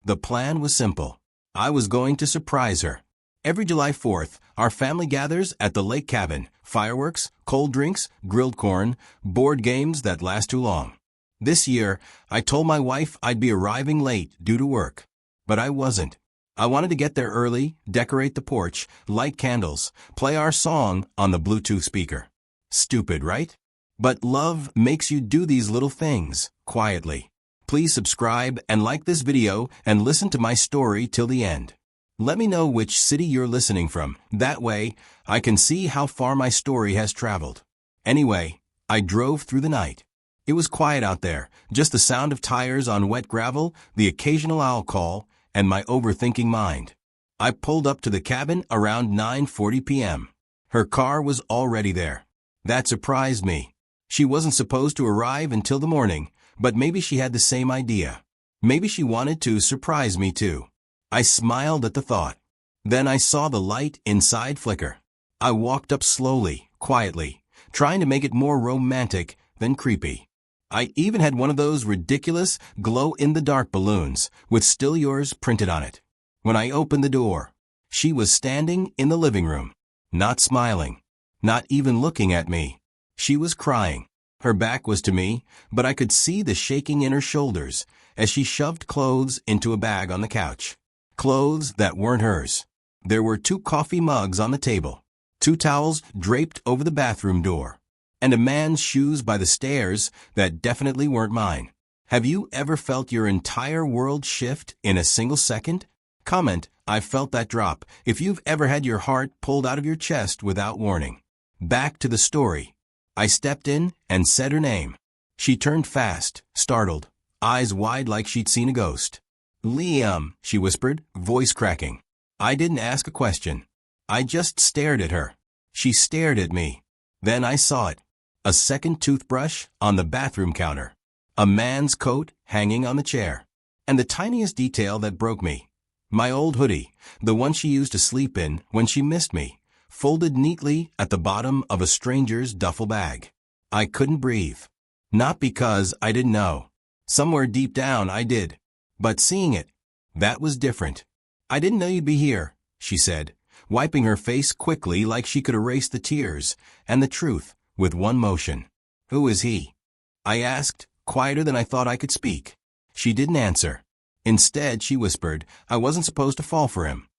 The plan was simple. I was going to surprise her. Every July 4th, our family gathers at the lake cabin. Fireworks, cold drinks, grilled corn, board games that last too long. This year, I told my wife I'd be arriving late due to work. But I wasn't. I wanted to get there early, decorate the porch, light candles, play our song on the Bluetooth speaker. Stupid, right? But love makes you do these little things, quietly. Please subscribe and like this video and listen to my story till the end. Let me know which city you're listening from. That way, I can see how far my story has traveled. Anyway, I drove through the night. It was quiet out there, just the sound of tires on wet gravel, the occasional owl call, and my overthinking mind. I pulled up to the cabin around 9:40 p.m. Her car was already there. That surprised me. She wasn't supposed to arrive until the morning, but maybe she had the same idea. Maybe she wanted to surprise me too. I smiled at the thought. Then I saw the light inside flicker. I walked up slowly, quietly, trying to make it more romantic than creepy. I even had one of those ridiculous glow-in-the-dark balloons with "Still Yours" printed on it. When I opened the door, she was standing in the living room, not smiling, not even looking at me. She was crying. Her back was to me, but I could see the shaking in her shoulders as she shoved clothes into a bag on the couch. Clothes that weren't hers. There were 2 coffee mugs on the table, 2 towels draped over the bathroom door, and a man's shoes by the stairs that definitely weren't mine. Have you ever felt your entire world shift in a single second? Comment, "I felt that drop," if you've ever had your heart pulled out of your chest without warning. Back to the story. I stepped in and said her name. She turned fast, startled, eyes wide like she'd seen a ghost. "Liam," she whispered, voice cracking. I didn't ask a question. I just stared at her. She stared at me. Then I saw it. A second toothbrush on the bathroom counter. A man's coat hanging on the chair. And the tiniest detail that broke me. My old hoodie, the one she used to sleep in when she missed me, folded neatly at the bottom of a stranger's duffel bag. I couldn't breathe. Not because I didn't know. Somewhere deep down I did. But seeing it, that was different. "I didn't know you'd be here," she said, wiping her face quickly like she could erase the tears and the truth with one motion. "Who is he?" I asked, quieter than I thought I could speak. She didn't answer. Instead, she whispered, "I wasn't supposed to fall for him."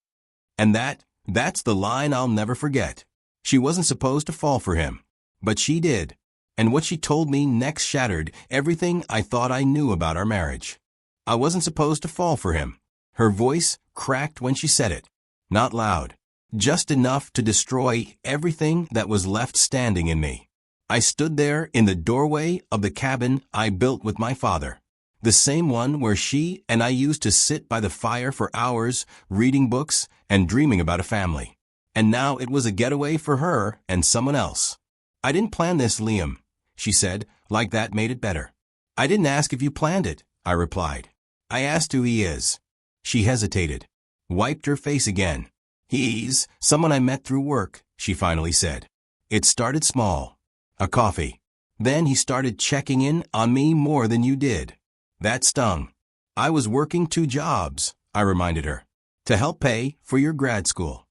And that's the line I'll never forget. She wasn't supposed to fall for him. But she did. And what she told me next shattered everything I thought I knew about our marriage. I wasn't supposed to fall for him. Her voice cracked when she said it. Not loud. Just enough to destroy everything that was left standing in me. I stood there in the doorway of the cabin I built with my father. The same one where she and I used to sit by the fire for hours, reading books and dreaming about a family. And now it was a getaway for her and someone else. "I didn't plan this, Liam," she said, like that made it better. "I didn't ask if you planned it," I replied. "I asked who he is." She hesitated, wiped her face again. "He's someone I met through work," she finally said. "It started small. A coffee. Then he started checking in on me more than you did. That stung. I was working 2 jobs," I reminded her, "to help pay for your grad school."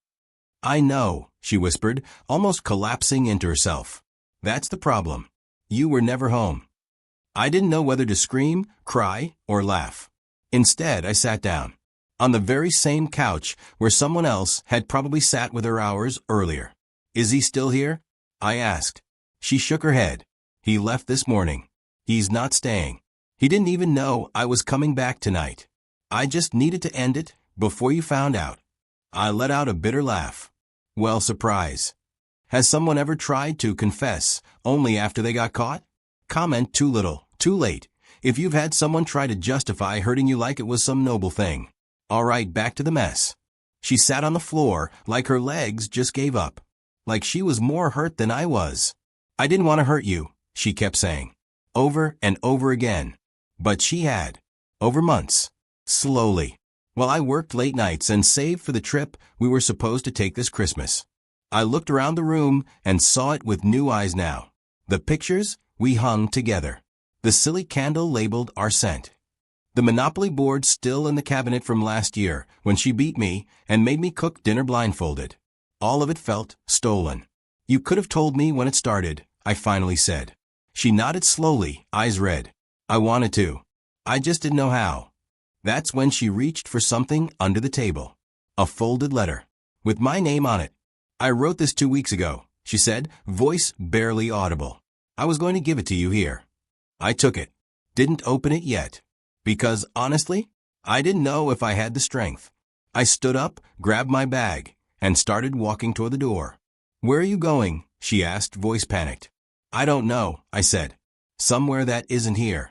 "I know," she whispered, almost collapsing into herself. "That's the problem. You were never home." I didn't know whether to scream, cry, or laugh. Instead, I sat down. On the very same couch where someone else had probably sat with her hours earlier. "Is he still here?" I asked. She shook her head. "He left this morning. He's not staying. He didn't even know I was coming back tonight. I just needed to end it before you found out." I let out a bitter laugh. Well, surprise. Has someone ever tried to confess only after they got caught? Comment, "Too little, too late," if you've had someone try to justify hurting you like it was some noble thing. All right, back to the mess. She sat on the floor like her legs just gave up. Like she was more hurt than I was. "I didn't want to hurt you," she kept saying. Over and over again. But she had. Over months. Slowly. While I worked late nights and saved for the trip we were supposed to take this Christmas. I looked around the room and saw it with new eyes now. The pictures we hung together. The silly candle labeled our scent. The Monopoly board still in the cabinet from last year when she beat me and made me cook dinner blindfolded. All of it felt stolen. You could have told me when it started, I finally said. She nodded slowly, eyes red. I wanted to. I just didn't know how. That's when she reached for something under the table. A folded letter. With my name on it. I wrote this 2 weeks ago, she said, voice barely audible. I was going to give it to you here. I took it. Didn't open it yet. Because, honestly, I didn't know if I had the strength. I stood up, grabbed my bag, and started walking toward the door. Where are you going? She asked, voice panicked. I don't know, I said. Somewhere that isn't here.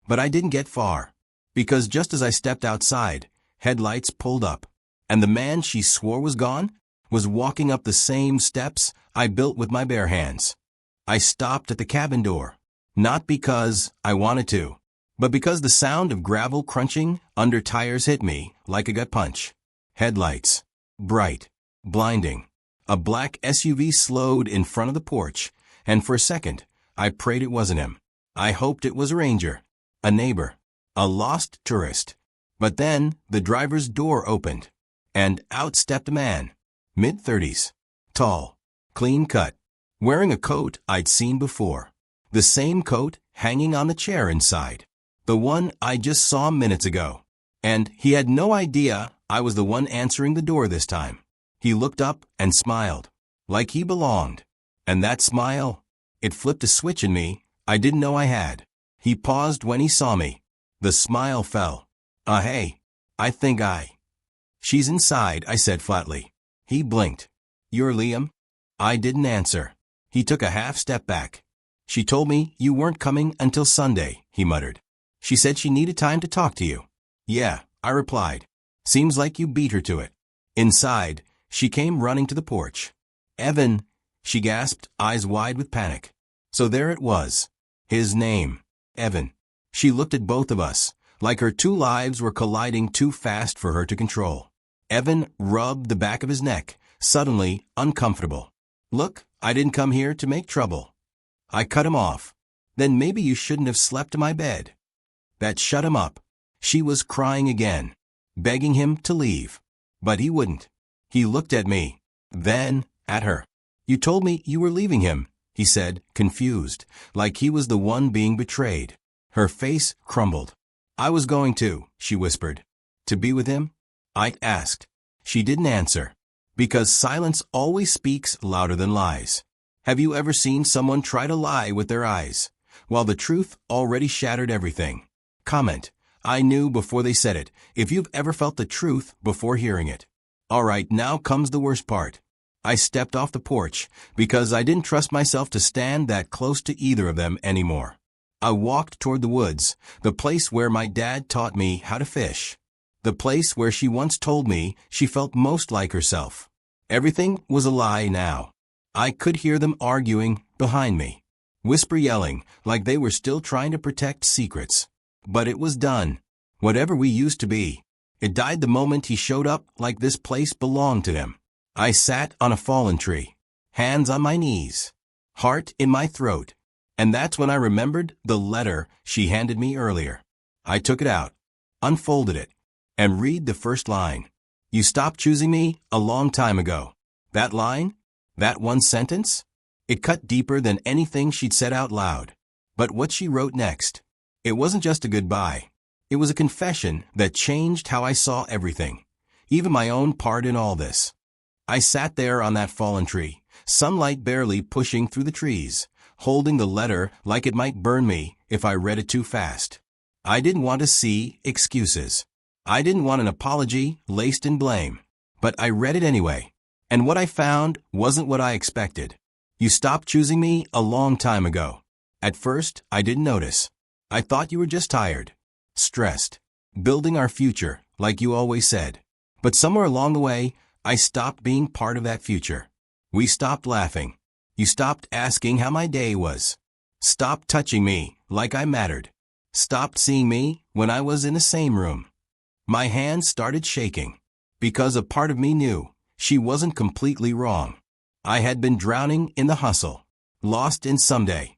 But I didn't get far. Because just as I stepped outside, headlights pulled up. And the man she swore was gone was walking up the same steps I built with my bare hands. I stopped at the cabin door. Not because I wanted to, but because the sound of gravel crunching under tires hit me like a gut punch. Headlights. Bright. Blinding. A black SUV slowed in front of the porch, and for a second, I prayed it wasn't him. I hoped it was a ranger, a neighbor, a lost tourist. But then the driver's door opened, and out stepped a man, mid-30s, tall, clean-cut, wearing a coat I'd seen before. The same coat hanging on the chair inside. The one I just saw minutes ago. And he had no idea I was the one answering the door this time. He looked up and smiled, like he belonged. And that smile, it flipped a switch in me I didn't know I had. He paused when he saw me. The smile fell. Hey, I think She's inside, I said flatly. He blinked. You're Liam? I didn't answer. He took a half step back. She told me you weren't coming until Sunday, he muttered. She said she needed time to talk to you. Yeah, I replied. Seems like you beat her to it. Inside, she came running to the porch. Evan, she gasped, eyes wide with panic. So there it was. His name. Evan. She looked at both of us, like her two lives were colliding too fast for her to control. Evan rubbed the back of his neck, suddenly uncomfortable. Look, I didn't come here to make trouble. I cut him off. Then maybe you shouldn't have slept in my bed. That shut him up. She was crying again, begging him to leave. But he wouldn't. He looked at me, then at her. You told me you were leaving him, he said, confused, like he was the one being betrayed. Her face crumbled. I was going to, she whispered. To be with him? I asked. She didn't answer. Because silence always speaks louder than lies. Have you ever seen someone try to lie with their eyes, while the truth already shattered everything? Comment. I knew before they said it, if you've ever felt the truth before hearing it. All right, now comes the worst part. I stepped off the porch because I didn't trust myself to stand that close to either of them anymore. I walked toward the woods, the place where my dad taught me how to fish. The place where she once told me she felt most like herself. Everything was a lie now. I could hear them arguing behind me. Whisper yelling like they were still trying to protect secrets. But it was done. Whatever we used to be. It died the moment he showed up like this place belonged to him. I sat on a fallen tree. Hands on my knees. Heart in my throat. And that's when I remembered the letter she handed me earlier. I took it out. Unfolded it. And read the first line. You stopped choosing me a long time ago. That line? That one sentence? It cut deeper than anything she'd said out loud. But what she wrote next, it wasn't just a goodbye. It was a confession that changed how I saw everything, even my own part in all this. I sat there on that fallen tree, sunlight barely pushing through the trees, holding the letter like it might burn me if I read it too fast. I didn't want to see excuses. I didn't want an apology laced in blame. But I read it anyway. And what I found wasn't what I expected. You stopped choosing me a long time ago. At first, I didn't notice. I thought you were just tired. Stressed. Building our future, like you always said. But somewhere along the way, I stopped being part of that future. We stopped laughing. You stopped asking how my day was. Stopped touching me like I mattered. Stopped seeing me when I was in the same room. My hands started shaking. Because a part of me knew she wasn't completely wrong. I had been drowning in the hustle. Lost in someday.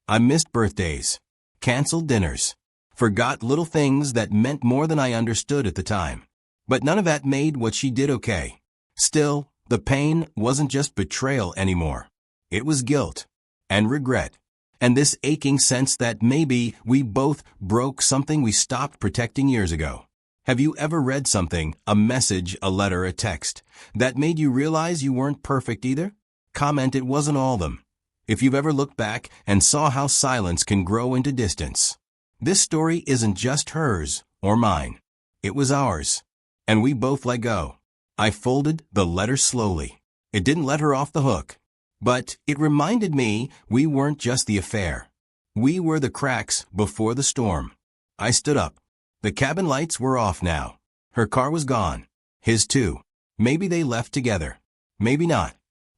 I missed birthdays. Canceled dinners. forgot little things that meant more than I understood at the time. But none of that made what she did okay. Still, the pain wasn't just betrayal anymore. It was guilt and regret, and this aching sense that maybe we both broke something we stopped protecting years ago. Have you ever read something, a message, a letter, a text, that made you realize you weren't perfect either? Comment it wasn't all of them. If you've ever looked back and saw how silence can grow into distance. This story isn't just hers or mine. It was ours. And we both let go. I folded the letter slowly. It didn't let her off the hook. But it reminded me we weren't just the affair. We were the cracks before the storm. I stood up. The cabin lights were off now. Her car was gone. His too. Maybe they left together. Maybe not.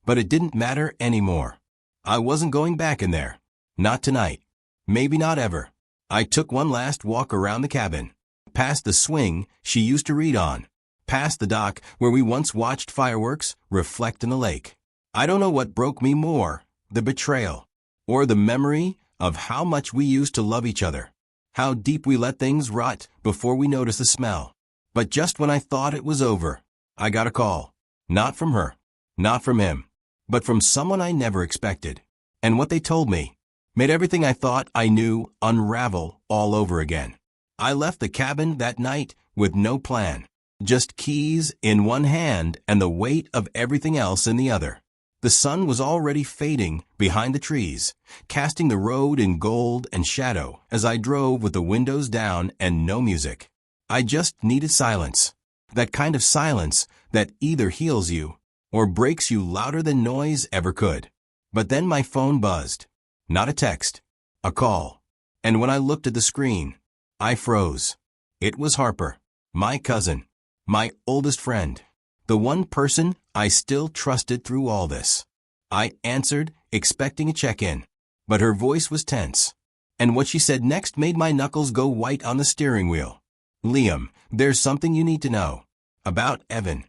But it didn't matter anymore. I wasn't going back in there. Not tonight. Maybe not ever. I took one last walk around the cabin. Past the swing she used to read on. Past the dock where we once watched fireworks reflect in the lake. I don't know what broke me more, the betrayal, or the memory of how much we used to love each other. How deep we let things rot before we noticed the smell. But just when I thought it was over, I got a call. Not from her. Not from him. But from someone I never expected. And what they told me made everything I thought I knew unravel all over again. I left the cabin that night with no plan. Just keys in one hand and the weight of everything else in the other. The sun was already fading behind the trees, casting the road in gold and shadow as I drove with the windows down and no music. I just needed silence. That kind of silence that either heals you or breaks you louder than noise ever could. But then my phone buzzed. Not a text. A call. And when I looked at the screen, I froze. It was Harper, my cousin, my oldest friend. The one person I still trusted through all this. I answered, expecting a check-in. But her voice was tense. And what she said next made my knuckles go white on the steering wheel. Liam, there's something you need to know. About Evan.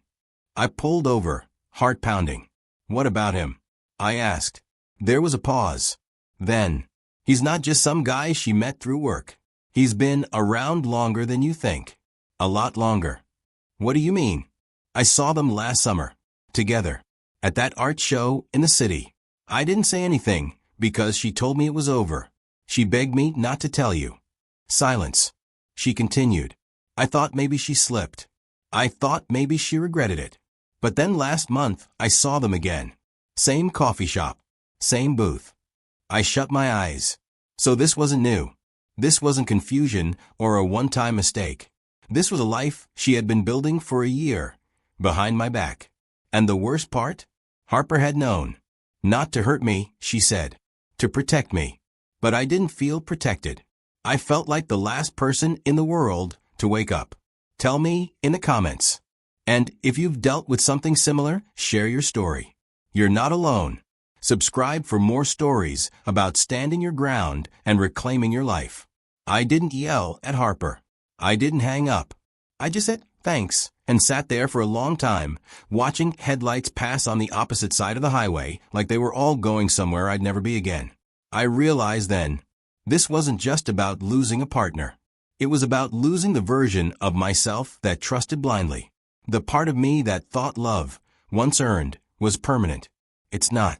I pulled over, heart pounding. What about him? I asked. There was a pause. Then, he's not just some guy she met through work. He's been around longer than you think. A lot longer. What do you mean? I saw them last summer, together, at that art show in the city. I didn't say anything, because she told me it was over. She begged me not to tell you. Silence. She continued. I thought maybe she slipped. I thought maybe she regretted it. But then last month, I saw them again. Same coffee shop. Same booth. I shut my eyes. So this wasn't new. This wasn't confusion or a one-time mistake. This was a life she had been building for a year. Behind my back. And the worst part? Harper had known. Not to hurt me, she said. To protect me. But I didn't feel protected. I felt like the last person in the world to wake up. Tell me in the comments. And if you've dealt with something similar, share your story. You're not alone. Subscribe for more stories about standing your ground and reclaiming your life. I didn't yell at Harper. I didn't hang up. I just said thanks and sat there for a long time, watching headlights pass on the opposite side of the highway like they were all going somewhere I'd never be again. I realized then, this wasn't just about losing a partner. It was about losing the version of myself that trusted blindly. The part of me that thought love, once earned, was permanent. It's not.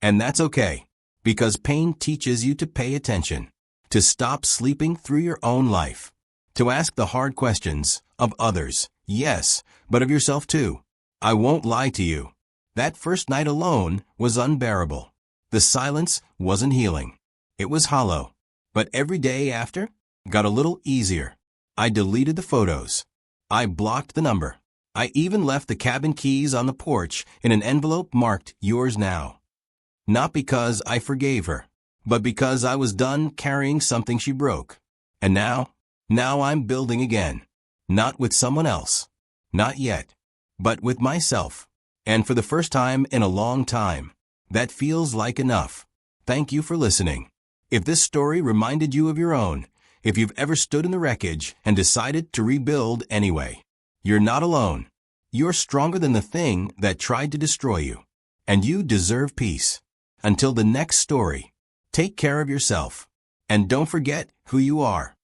And that's okay, because pain teaches you to pay attention, to stop sleeping through your own life, to ask the hard questions of others, yes, but of yourself too. I won't lie to you. That first night alone was unbearable. The silence wasn't healing. It was hollow. But every day after got a little easier. I deleted the photos. I blocked the number. I even left the cabin keys on the porch in an envelope marked yours now. Not because I forgave her, but because I was done carrying something she broke. And now I'm building again. Not with someone else. Not yet. But with myself. And for the first time in a long time, that feels like enough. Thank you for listening. If this story reminded you of your own, if you've ever stood in the wreckage and decided to rebuild anyway, you're not alone. You're stronger than the thing that tried to destroy you. And you deserve peace. Until the next story, take care of yourself. And don't forget who you are.